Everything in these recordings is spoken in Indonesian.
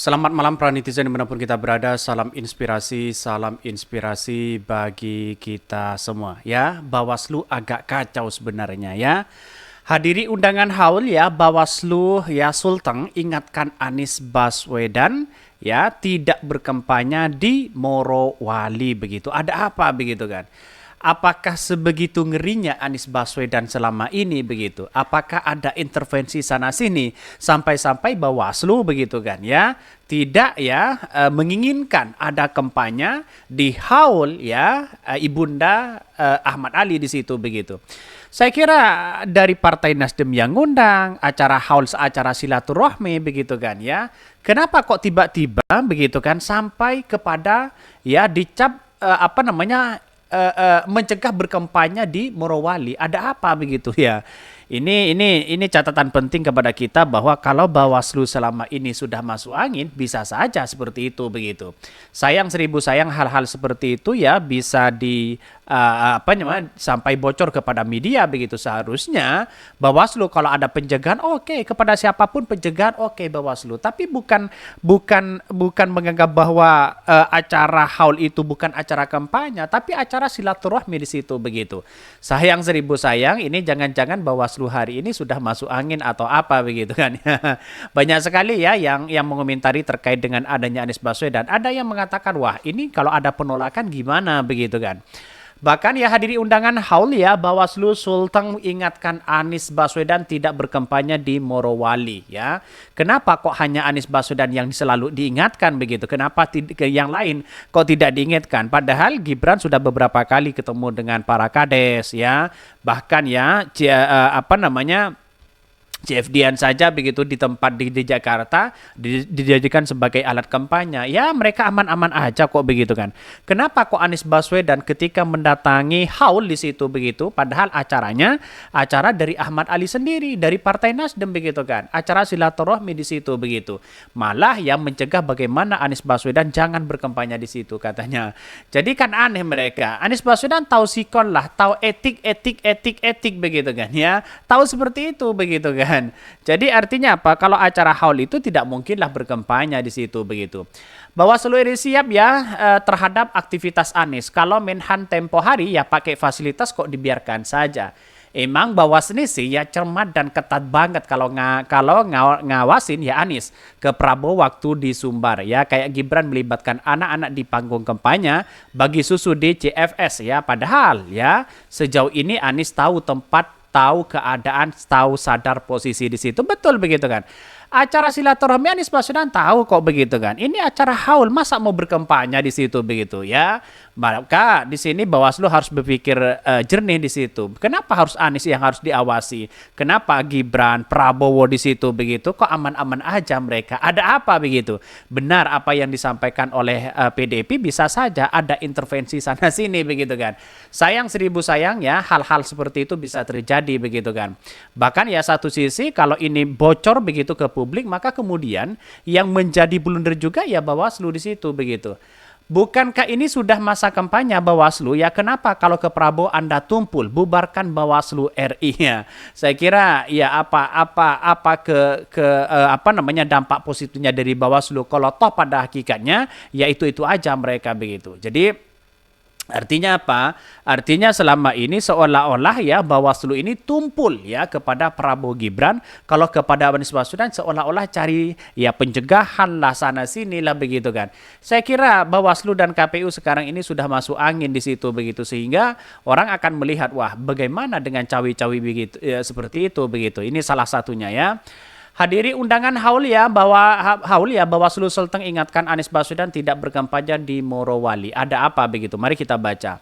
Selamat malam para netizen dimanapun kita berada, salam inspirasi bagi kita semua ya. Bawaslu agak kacau sebenarnya ya. Hadiri undangan haul ya, Bawaslu ya Sulteng ingatkan Anies Baswedan ya tidak berkampanye di Morowali begitu. Ada apa begitu kan? Apakah sebegitu ngerinya Anies Baswedan selama ini begitu? Apakah ada intervensi sana sini sampai-sampai Bawaslu begitu kan ya? Tidak ya menginginkan ada kampanye di haul ya Ibunda Ahmad Ali di situ begitu. Saya kira dari Partai Nasdem yang ngundang acara haul acara silaturahmi begitu kan ya. Kenapa kok tiba-tiba begitu kan sampai kepada ya dicap mencegah berkampanye di Morowali. Ada apa begitu ya? Ini catatan penting kepada kita bahwa kalau Bawaslu selama ini sudah masuk angin, bisa saja seperti itu begitu. Sayang seribu sayang hal-hal seperti itu ya bisa sampai bocor kepada media begitu. Seharusnya Bawaslu kalau ada pencegahan oke, kepada siapapun pencegahan oke Bawaslu, tapi bukan menganggap bahwa acara haul itu bukan acara kampanye, tapi acara silaturahmi di situ begitu. Sayang seribu sayang ini jangan-jangan Bawaslu hari ini sudah masuk angin atau apa begitu kan. Banyak sekali ya yang mengomentari terkait dengan adanya Anies Baswedan. Ada yang mengatakan wah ini kalau ada penolakan gimana begitu kan. Bahkan ya hadiri undangan haul ya Bawaslu Sulteng mengingatkan Anies Baswedan tidak berkampanye di Morowali ya. Kenapa kok hanya Anies Baswedan yang selalu diingatkan begitu? Kenapa yang lain kok tidak diingatkan? Padahal Gibran sudah beberapa kali ketemu dengan para kades ya. Bahkan ya CFD-an saja begitu di tempat di Jakarta dijadikan sebagai alat kampanye. Ya mereka aman-aman aja kok begitu kan. Kenapa kok Anies Baswedan ketika mendatangi haul di situ begitu, padahal acaranya acara dari Ahmad Ali sendiri, dari Partai Nasdem begitu kan. Acara silaturahmi di situ begitu. Malah yang mencegah bagaimana Anies Baswedan jangan berkampanye di situ katanya. Jadi kan aneh mereka. Anies Baswedan tahu sikon lah, tahu etik begitu kan ya. Tahu seperti itu begitu kan. Jadi artinya apa? Kalau acara haul itu tidak mungkinlah berkampanye di situ begitu. Bawaslu RI siap ya terhadap aktivitas Anies. Kalau Menhan tempo hari ya pakai fasilitas kok dibiarkan saja. Emang Bawaslu sih ya cermat dan ketat banget kalau ngawasin ya Anies ke Prabowo waktu di Sumbar ya, kayak Gibran melibatkan anak-anak di panggung kampanye bagi susu di CFS ya. Padahal ya sejauh ini Anies tahu tempat, tahu keadaan, tahu sadar posisi di situ. Betul begitu kan. Acara silaturahmi Anies Baswedan tahu kok begitu kan. Ini acara haul, masa mau berkampanye di situ begitu ya. Maka di sini Bawaslu harus berpikir jernih di situ. Kenapa harus Anies yang harus diawasi? Kenapa Gibran, Prabowo di situ begitu? Kok aman-aman aja mereka? Ada apa begitu? Benar apa yang disampaikan oleh PDIP, bisa saja ada intervensi sana sini begitu kan. Sayang seribu sayang ya hal-hal seperti itu bisa terjadi begitu kan. Bahkan ya satu sisi kalau ini bocor begitu ke publik, maka kemudian yang menjadi blunder juga ya Bawaslu di situ begitu. Bukankah ini sudah masa kampanye Bawaslu ya? Kenapa kalau ke Prabowo Anda tumpul, bubarkan Bawaslu RI ya? Saya kira ya dampak positifnya dari Bawaslu kalau toh pada hakikatnya ya itu aja mereka begitu. Jadi artinya apa? Artinya selama ini seolah-olah ya Bawaslu ini tumpul ya kepada Prabowo Gibran, kalau kepada Anies Baswedan seolah-olah cari ya pencegahan lah sana sini lah begitu kan. Saya kira Bawaslu dan KPU sekarang ini sudah masuk angin di situ begitu, sehingga orang akan melihat wah bagaimana dengan cawi-cawi begitu ya, seperti itu begitu. Ini salah satunya ya. Hadiri undangan haul ya Bawaslu Sulteng ingatkan Anies Baswedan tidak berkampanye di Morowali. Ada apa begitu? Mari kita baca.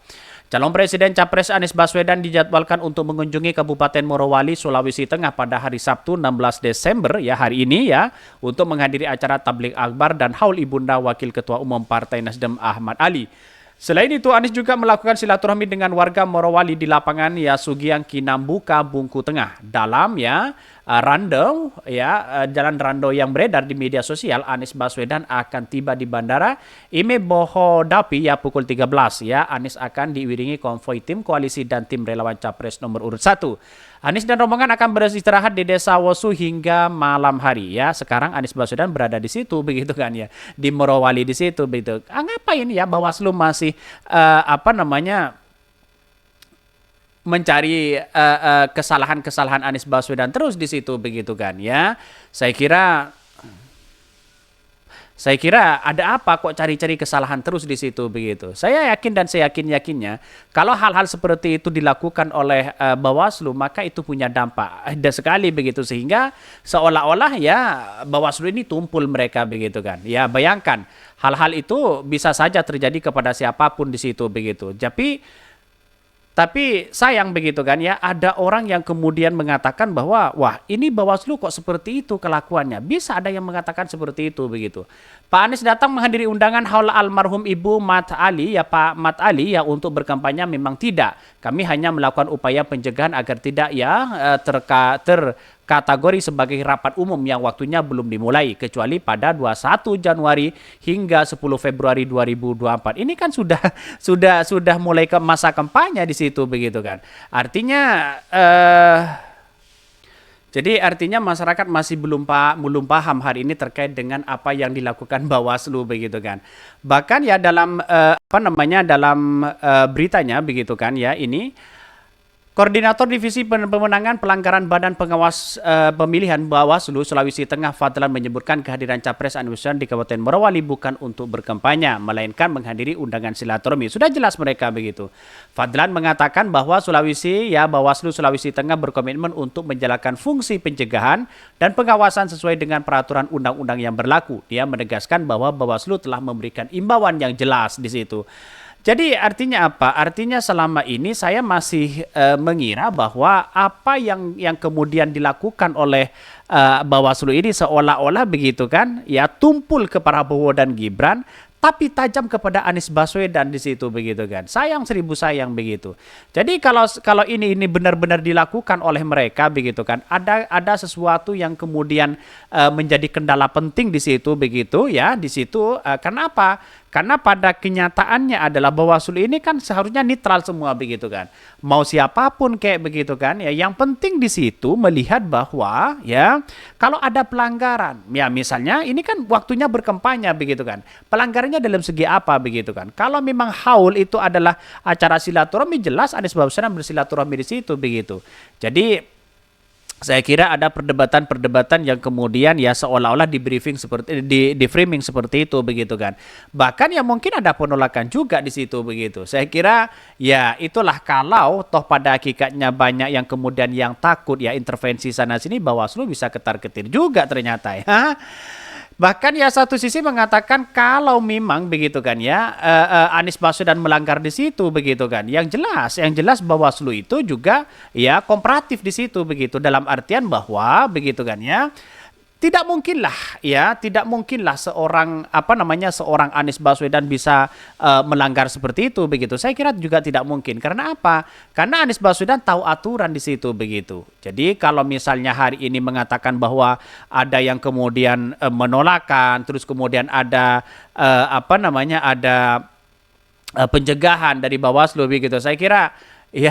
Calon Presiden Capres Anies Baswedan dijadwalkan untuk mengunjungi Kabupaten Morowali, Sulawesi Tengah pada hari Sabtu 16 Desember ya hari ini ya, untuk menghadiri acara tabligh akbar dan haul Ibunda Wakil Ketua Umum Partai Nasdem Ahmad Ali. Selain itu, Anies juga melakukan silaturahmi dengan warga Morowali di lapangan ya Sugiang Kinambuka, Bungku Tengah. Dalam ya random ya, jalan random yang beredar di media sosial, Anies Baswedan akan tiba di bandara Ime Bohodapi ya pukul 13 ya. Anies akan diiringi konvoi tim koalisi dan tim relawan capres nomor urut 1. Anies dan rombongan akan beristirahat di Desa Wosu hingga malam hari ya. Sekarang Anies Baswedan berada di situ begitu kan ya, di Morowali di situ begitu. Ngapain ya Bawaslu masih mencari kesalahan-kesalahan Anies Baswedan terus di situ begitu kan ya. Saya kira ada apa kok cari-cari kesalahan terus di situ begitu. Saya yakin dan saya yakinnya kalau hal-hal seperti itu dilakukan oleh Bawaslu maka itu punya dampak ada sekali begitu, sehingga seolah-olah ya Bawaslu ini tumpul mereka begitu kan. Ya bayangkan hal-hal itu bisa saja terjadi kepada siapapun di situ begitu. Tapi sayang begitu kan ya, ada orang yang kemudian mengatakan bahwa wah ini Bawaslu kok seperti itu kelakuannya. Bisa ada yang mengatakan seperti itu begitu. Pak Anies datang menghadiri undangan haul almarhum Ibu Mat Ali ya Pak Mat Ali ya untuk berkampanye memang tidak. Kami hanya melakukan upaya pencegahan agar tidak ya terkategori sebagai rapat umum yang waktunya belum dimulai kecuali pada 21 Januari hingga 10 Februari 2024. Ini kan sudah mulai ke masa kampanye di situ begitu kan. Jadi artinya masyarakat masih belum paham hari ini terkait dengan apa yang dilakukan Bawaslu begitu kan. Bahkan ya dalam dalam beritanya begitu kan ya, ini Koordinator Divisi Pemenangan Pelanggaran Badan Pengawas Pemilihan Bawaslu Sulawesi Tengah Fadlan menyebutkan kehadiran Capres Anies Baswedan di Kabupaten Morowali bukan untuk berkampanye, melainkan menghadiri undangan silaturahmi. Sudah jelas mereka begitu. Fadlan mengatakan bahwa Bawaslu Sulawesi Tengah berkomitmen untuk menjalankan fungsi pencegahan dan pengawasan sesuai dengan peraturan undang-undang yang berlaku. Dia menegaskan bahwa Bawaslu telah memberikan imbauan yang jelas di situ. Jadi artinya apa? Artinya selama ini saya masih mengira bahwa apa yang kemudian dilakukan oleh Bawaslu ini seolah-olah begitu kan, ya tumpul ke Prabowo dan Gibran, tapi tajam kepada Anies Baswedan di situ begitu kan. Sayang seribu sayang begitu. Jadi kalau ini benar-benar dilakukan oleh mereka begitu kan, ada sesuatu yang kemudian menjadi kendala penting di situ begitu ya, di situ karena apa? Karena pada kenyataannya adalah Bawaslu ini kan seharusnya netral semua begitu kan. Mau siapapun kayak begitu kan ya. Yang penting di situ melihat bahwa ya kalau ada pelanggaran, ya misalnya ini kan waktunya berkampanye begitu kan. Pelanggarannya dalam segi apa begitu kan. Kalau memang haul itu adalah acara silaturahmi, jelas Anies Baswedan bersilaturahmi di situ begitu. Jadi saya kira ada perdebatan-perdebatan yang kemudian ya seolah-olah di framing seperti itu begitu kan. Bahkan ya mungkin ada penolakan juga di situ begitu. Saya kira ya itulah kalau toh pada hakikatnya banyak yang kemudian yang takut ya intervensi sana sini, Bawaslu bisa ketar-ketir juga ternyata ya. Bahkan ya satu sisi mengatakan kalau memang begitu kan ya Anies Baswedan melanggar di situ begitu kan. Yang jelas Bawaslu itu juga ya kooperatif di situ begitu, dalam artian bahwa begitu kan ya tidak mungkinlah seorang seorang Anies Baswedan bisa melanggar seperti itu begitu. Saya kira juga tidak mungkin. Karena apa? Karena Anies Baswedan tahu aturan di situ begitu. Jadi kalau misalnya hari ini mengatakan bahwa ada yang kemudian menolakkan, terus kemudian ada pencegahan dari Bawaslu begitu. Saya kira ya,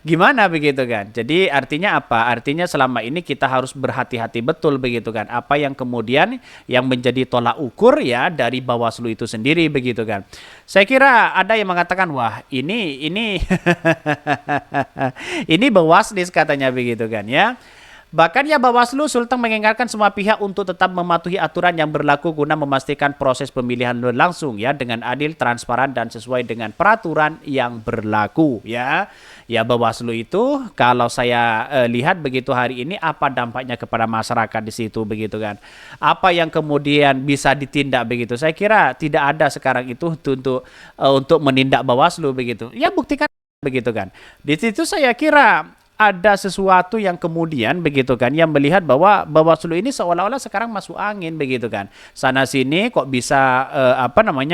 gimana begitu kan? Jadi artinya apa? Artinya selama ini kita harus berhati-hati betul begitu kan. Apa yang kemudian yang menjadi tolak ukur ya dari Bawaslu itu sendiri begitu kan. Saya kira ada yang mengatakan wah ini ini Bawaslis katanya begitu kan ya. Bahkan ya Bawaslu Sulteng mengingatkan semua pihak untuk tetap mematuhi aturan yang berlaku guna memastikan proses pemilihan berlangsung ya dengan adil, transparan dan sesuai dengan peraturan yang berlaku ya. Ya Bawaslu itu kalau saya lihat begitu hari ini apa dampaknya kepada masyarakat di situ begitu kan. Apa yang kemudian bisa ditindak begitu. Saya kira tidak ada sekarang itu untuk menindak Bawaslu begitu. Ya buktikan begitu kan. Di situ saya kira ada sesuatu yang kemudian begitu kan yang melihat bahwa Bawaslu ini seolah-olah sekarang masuk angin begitu kan. Sana sini kok bisa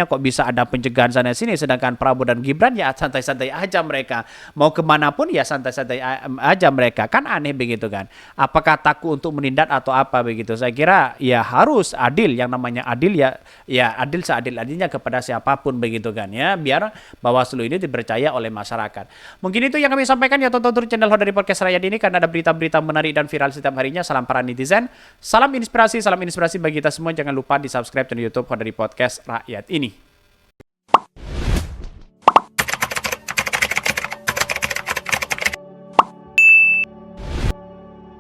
kok bisa ada pencegahan sana sini, sedangkan Prabowo dan Gibran ya santai-santai aja mereka. Mau kemanapun ya santai-santai aja mereka. Kan aneh begitu kan. Apakah takut untuk menindak atau apa begitu. Saya kira ya harus adil, yang namanya adil ya adil seadil-adilnya kepada siapapun begitu kan ya, biar Bawaslu ini dipercaya oleh masyarakat. Mungkin itu yang kami sampaikan ya tonton channel Hoda dari Podcast Rakyat ini, karena ada berita-berita menarik dan viral setiap harinya. Salam para netizen, salam inspirasi bagi kita semua. Jangan lupa di subscribe channel YouTube Hoda dari Podcast Rakyat ini.